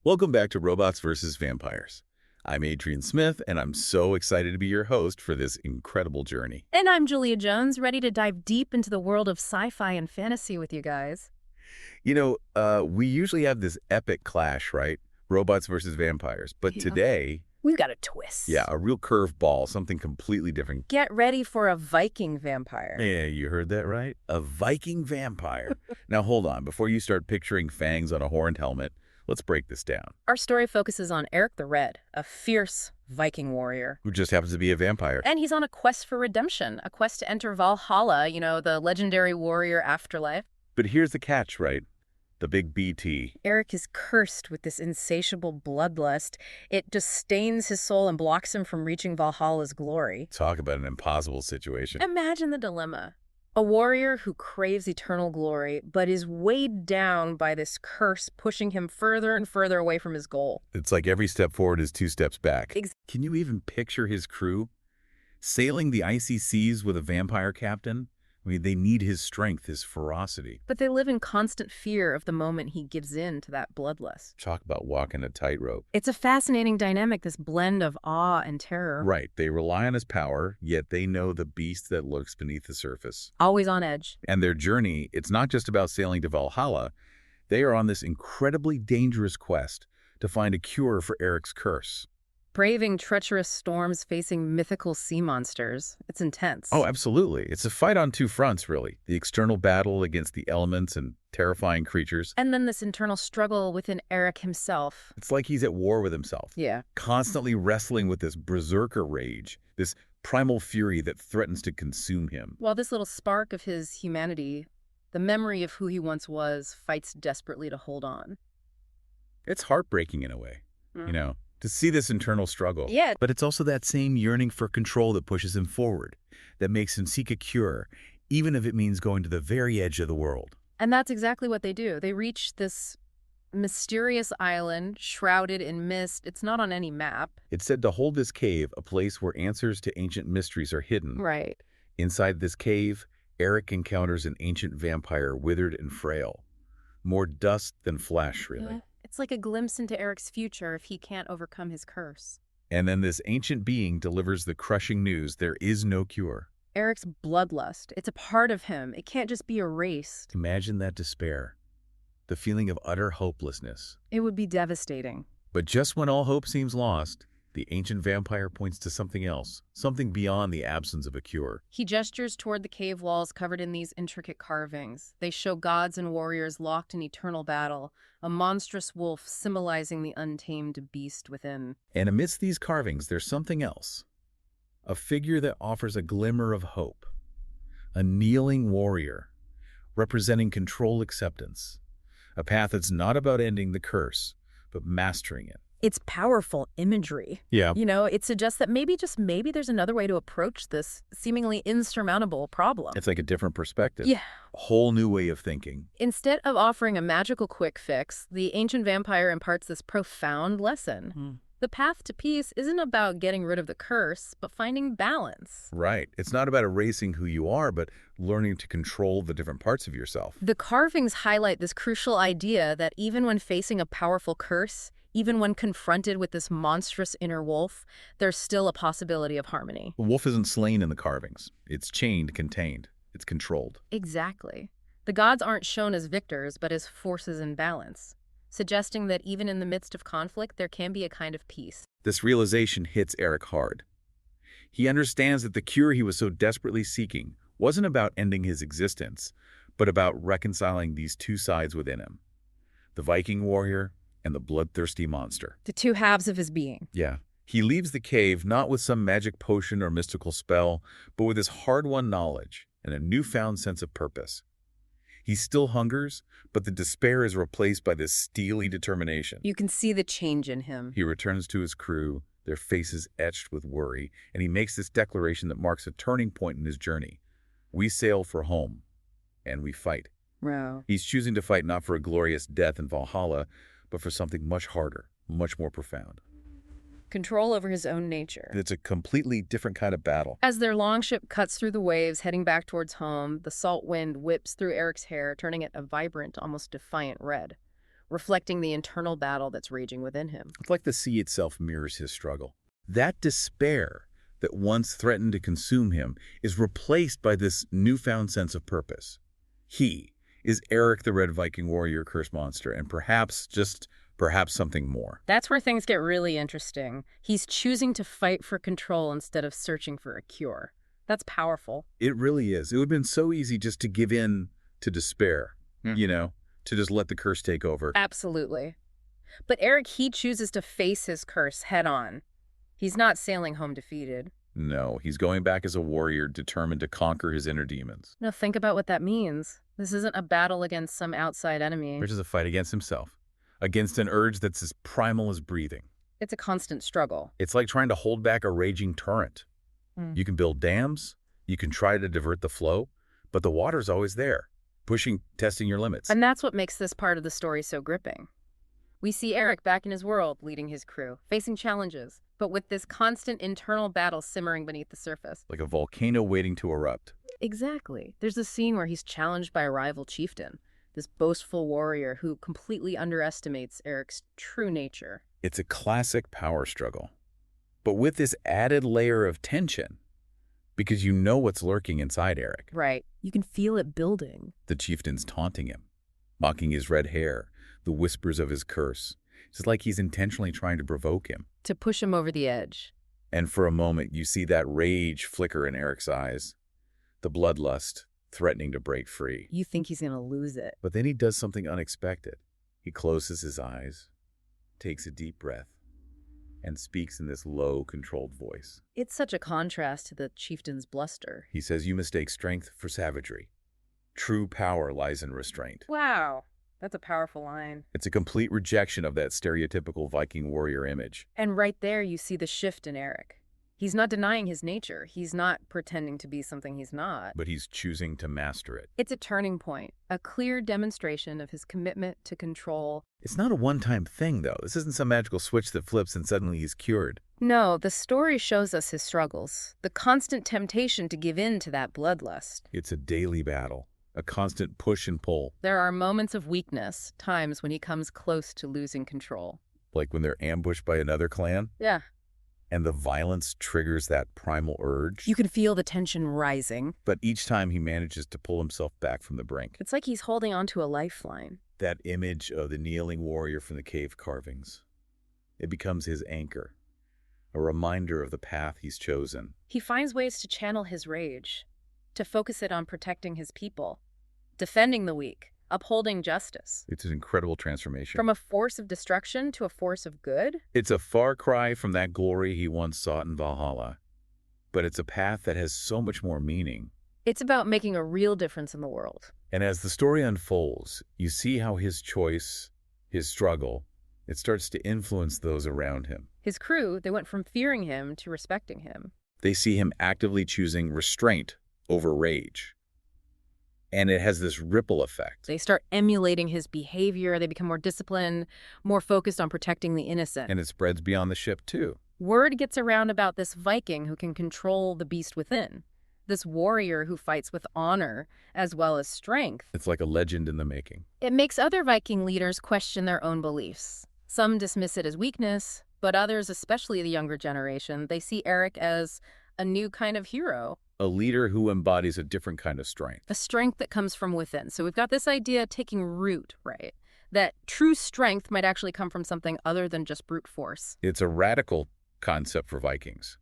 Welcome back to Robots vs. Vampires. I'm Adrian Smith, and I'm so excited to be your host for this incredible journey. And I'm Julia Jones, ready to dive deep into the world of sci-fi and fantasy with you guys. We usually have this epic clash, right? Robots versus vampires. But Yeah. today, We've got a twist. a real curveball, something completely different. Get ready for a Viking vampire. Yeah, you heard that right? A Viking vampire. Now, hold on. Before you start picturing fangs on a horned helmet, let's break this down. Our story focuses on Erik the Red, a fierce Viking warrior. Who just happens to be a vampire. And he's on a quest for redemption, a quest to enter Valhalla, the legendary warrior afterlife. But here's the catch, right? The big BT. Erik is cursed with this insatiable bloodlust. It just stains his soul and blocks him from reaching Valhalla's glory. Talk about an impossible situation. Imagine the dilemma. A warrior who craves eternal glory, but is weighed down by this curse, pushing him further and further away from his goal. It's like every step forward is two steps back. Ex- Can you even picture his crew? Sailing the icy seas with a vampire captain? I mean, they need his strength, his ferocity. But they live in constant fear of the moment he gives in to that bloodlust. Talk about walking a tightrope. It's a fascinating dynamic, this blend of awe and terror. Right, they rely on his power, yet they know the beast that lurks beneath the surface. Always on edge. And their journey, it's not just about sailing to Valhalla. They are on this incredibly dangerous quest to find a cure for Erik's curse. Braving treacherous storms, facing mythical sea monsters. It's intense. Oh, absolutely. It's a fight on two fronts, really. The external battle against the elements and terrifying creatures. And then this internal struggle within Erik himself. It's like he's at war with himself, Yeah. constantly wrestling with this berserker rage, this primal fury that threatens to consume him. While this little spark of his humanity, the memory of who he once was, fights desperately to hold on. It's heartbreaking in a way, to see this internal struggle. Yeah. But it's also that same yearning for control that pushes him forward, that makes him seek a cure, even if it means going to the very edge of the world. And that's exactly what they do. They reach this mysterious island shrouded in mist. It's not on any map. It's said to hold this cave, a place where answers to ancient mysteries are hidden. Right. Inside this cave, Erik encounters an ancient vampire, withered and frail. More dust than flesh, really. Yeah. It's like a glimpse into Erik's future if he can't overcome his curse. And then this ancient being delivers the crushing news: there is no cure. Erik's bloodlust. It's a part of him. It can't just be erased. Imagine that despair, the feeling of utter hopelessness. It would be devastating. But just when all hope seems lost, the ancient vampire points to something else, something beyond the absence of a cure. He gestures toward the cave walls covered in these intricate carvings. They show gods and warriors locked in eternal battle, a monstrous wolf symbolizing the untamed beast within. And amidst these carvings, there's something else. A figure that offers a glimmer of hope. A kneeling warrior, representing controlled acceptance. A path that's not about ending the curse, but mastering it. It's powerful imagery. Yeah. It suggests that just maybe there's another way to approach this seemingly insurmountable problem. It's like a different perspective. Yeah. A whole new way of thinking. Instead of offering a magical quick fix, the ancient vampire imparts this profound lesson. The path to peace isn't about getting rid of the curse, but finding balance. Right. It's not about erasing who you are, but learning to control the different parts of yourself. The carvings highlight this crucial idea that even when facing a powerful curse, even when confronted with this monstrous inner wolf, there's still a possibility of harmony. The wolf isn't slain in the carvings. It's chained, contained. It's controlled. Exactly. The gods aren't shown as victors, but as forces in balance, suggesting that even in the midst of conflict, there can be a kind of peace. This realization hits Erik hard. He understands that the cure he was so desperately seeking wasn't about ending his existence, but about reconciling these two sides within him. The Viking warrior and the bloodthirsty monster. The two halves of his being. Yeah. He leaves the cave not with some magic potion or mystical spell, but with his hard-won knowledge and a newfound sense of purpose. He still hungers, but the despair is replaced by this steely determination. You can see the change in him. He returns to his crew, their faces etched with worry, and he makes this declaration that marks a turning point in his journey. We sail for home, and we fight. Wow. He's choosing to fight not for a glorious death in Valhalla, but for something much harder, much more profound. Control over his own nature. It's a completely different kind of battle. As their longship cuts through the waves, heading back towards home, the salt wind whips through Erik's hair, turning it a vibrant, almost defiant red. reflecting the internal battle that's raging within him. It's like the sea itself mirrors his struggle. That despair that once threatened to consume him is replaced by this newfound sense of purpose. He is Erik the Red Viking warrior curse monster, and perhaps, just perhaps something more. That's where things get really interesting. He's choosing to fight for control instead of searching for a cure. That's powerful. It really is. It would have been so easy just to give in to despair, to just let the curse take over. Absolutely. But Erik, he chooses to face his curse head on. He's not sailing home defeated. No, he's going back as a warrior determined to conquer his inner demons. Now think about what that means. This isn't a battle against some outside enemy. Which is a fight against himself, against an urge that's as primal as breathing. It's a constant struggle. It's like trying to hold back a raging torrent. You can build dams, you can try to divert the flow, but the water's always there, testing your limits. And that's what makes this part of the story so gripping. We see Erik back in his world, leading his crew, facing challenges, but with this constant internal battle simmering beneath the surface. Like a volcano waiting to erupt. Exactly. There's a scene where he's challenged by a rival chieftain, this boastful warrior who completely underestimates Erik's true nature. It's a classic power struggle, but with this added layer of tension, because you know what's lurking inside Erik. Right. You can feel it building. The chieftain's taunting him, mocking his red hair, the whispers of his curse. It's like he's intentionally trying to provoke him. To push him over the edge. And for a moment, you see that rage flicker in Erik's eyes, the bloodlust threatening to break free. You think he's going to lose it. But then he does something unexpected. He closes his eyes, takes a deep breath, and speaks in this low, controlled voice. It's such a contrast to the chieftain's bluster. He says, "You mistake strength for savagery. True power lies in restraint." Wow, that's a powerful line. It's a complete rejection of that stereotypical Viking warrior image. And right there you see the shift in Erik. He's not denying his nature. He's not pretending to be something he's not. But he's choosing to master it. It's a turning point, a clear demonstration of his commitment to control. It's not a one-time thing, though. This isn't some magical switch that flips and suddenly he's cured. No, the story shows us his struggles, the constant temptation to give in to that bloodlust. It's a daily battle, a constant push and pull. There are moments of weakness, times when he comes close to losing control. Like when they're ambushed by another clan? Yeah. And the violence triggers that primal urge. You can feel the tension rising. But each time he manages to pull himself back from the brink. It's like he's holding onto a lifeline. That image of the kneeling warrior from the cave carvings. It becomes his anchor, a reminder of the path he's chosen. He finds ways to channel his rage, to focus it on protecting his people, defending the weak, upholding justice. It's an incredible transformation. From a force of destruction to a force of good? It's a far cry from that glory he once sought in Valhalla. But it's a path that has so much more meaning. It's about making a real difference in the world. And as the story unfolds, you see how his choice, his struggle, it starts to influence those around him. His crew, they went from fearing him to respecting him. They see him actively choosing restraint over rage. And it has this ripple effect. They start emulating his behavior. They become more disciplined, more focused on protecting the innocent. And it spreads beyond the ship, too. Word gets around about this Viking who can control the beast within. This warrior who fights with honor as well as strength. It's like a legend in the making. It makes other Viking leaders question their own beliefs. Some dismiss it as weakness, but others, especially the younger generation, they see Erik as a new kind of hero. A leader who embodies a different kind of strength. A strength that comes from within. So we've got this idea taking root, right? That true strength might actually come from something other than just brute force. It's a radical concept for Vikings,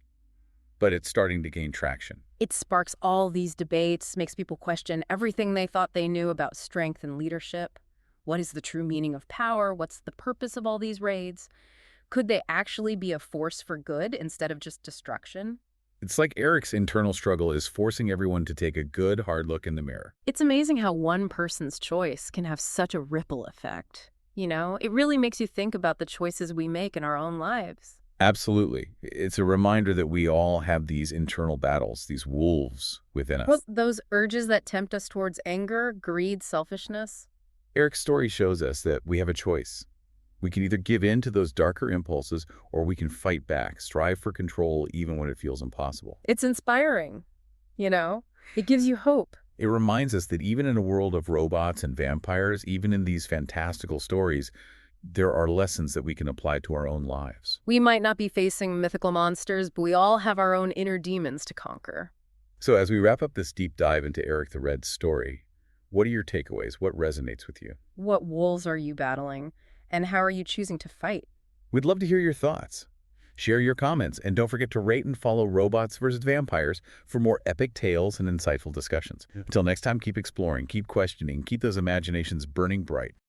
but it's starting to gain traction. It sparks all these debates, makes people question everything they thought they knew about strength and leadership. What is the true meaning of power? What's the purpose of all these raids? Could they actually be a force for good instead of just destruction? It's like Erik's internal struggle is forcing everyone to take a good, hard look in the mirror. It's amazing how one person's choice can have such a ripple effect. You know, it really makes you think about the choices we make in our own lives. Absolutely. It's a reminder that we all have these internal battles, these wolves within us. Well, those urges that tempt us towards anger, greed, selfishness. Erik's story shows us that we have a choice. We can either give in to those darker impulses or we can fight back, strive for control even when it feels impossible. It's inspiring, you know? It gives you hope. It reminds us that even in a world of robots and vampires, even in these fantastical stories, there are lessons that we can apply to our own lives. We might not be facing mythical monsters, but we all have our own inner demons to conquer. So as we wrap up this deep dive into Erik the Red's story, what are your takeaways? What resonates with you? What wolves are you battling? And how are you choosing to fight? We'd love to hear your thoughts. Share your comments, and don't forget to rate and follow Robots vs. Vampires for more epic tales and insightful discussions. Until next time, keep exploring, keep questioning, keep those imaginations burning bright.